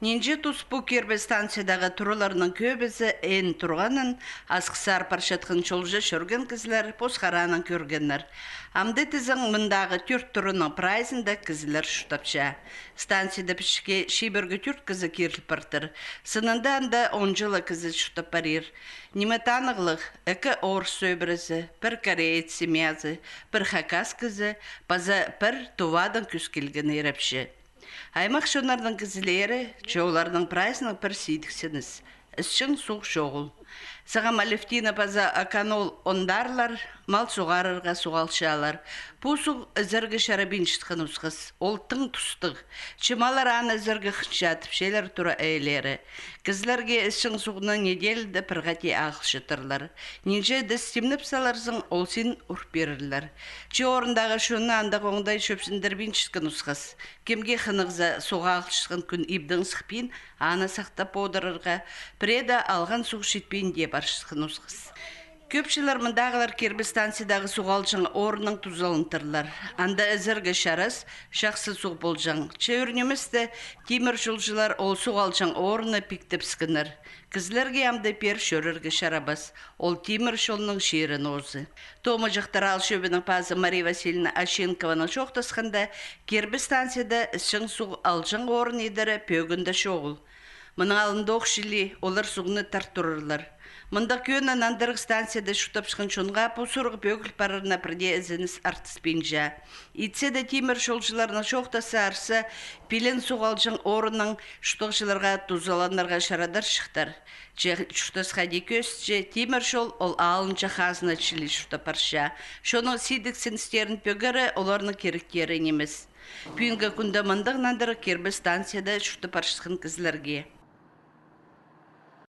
Нинже туспу кербе станциядағы тұруларының көбісі ән тұрғанын, асқысар паршатқын чолжы шөрген кізілер посқаранын көргенлер. Амды тізің мұндағы түрт тұрының прайзында кізілер шұтапша. Станцияда пішке шибіргі түрт кізі керіл бартыр. Сынында анда 10 жылы кізі шұтап барир. Неметанығлық, әкі ор сөйбірізі, бір кореец семязы, бір хакас кізі, база бір тувадың күскелген ерепші. Аймақ шонардың кізілері, жоулардың прайсының бір сейдіксіңіз. Ісшің суқ жоғыл. Сағам алифтина база аканол ондарлар, мал суғарырға суғалшалар. Пусуq зіргі шарабин шытқын ұсқыз, ол тың тұстық. Чымалар аны зіргі қыншатып, шелер тұра әйлері. Кізлерге ісшің суғына неделді пірғати ағыл шытырлар. Нинже дістемніп саларзың, ол сен ұр берірлер. Че орындағы шуны андық оңдай шөпсіндірбин шытқын ұсқыз. Кемге қынығза суға ағыл шытқын күн ибдің сықпин, аны сақтап одырырға, преда алған суқ шетпейін де бар шытқын ұсқыз. Көпшілер мұндағылар кербі станциядағы суғалжың орының тұзалынтырлар. Анда әзіргі шарас, шақсы суқ болжың. Чөөрнемісті темір жолжылар ол суғалжың орыны пиктіп скінір. Кізлерге амды пер шөріргі шарабас. Ол темір жолының шерін озы. Тома жақтар ал шөбінің пазы Мария Васильевна Ашенкованың шоқтасқанда кербі станцияда ішің суқ алжың орын едірі пөгінді шоғыл. Мұның алында оқшылы, олар суғыны тартырырлар. Мұнда күйені нандырық станцияда шутап шықын шонға пұсырғы бөгіл парырына бірде әзініс артыспен жа. Итсе де темір жолшыларына шоқтасы арсы пелен суғалжың орының шутақшыларға тұзаланларға шарадар шықтар. Шутасқа декөсте темір жол ол алынша қазына чили шутапарша. Шоның сидік сеністерін пөгірі оларының керіктері немес. Пүйінгі күнді мұндық нандырық кербі станцияда шутапаршысқын кізлерге.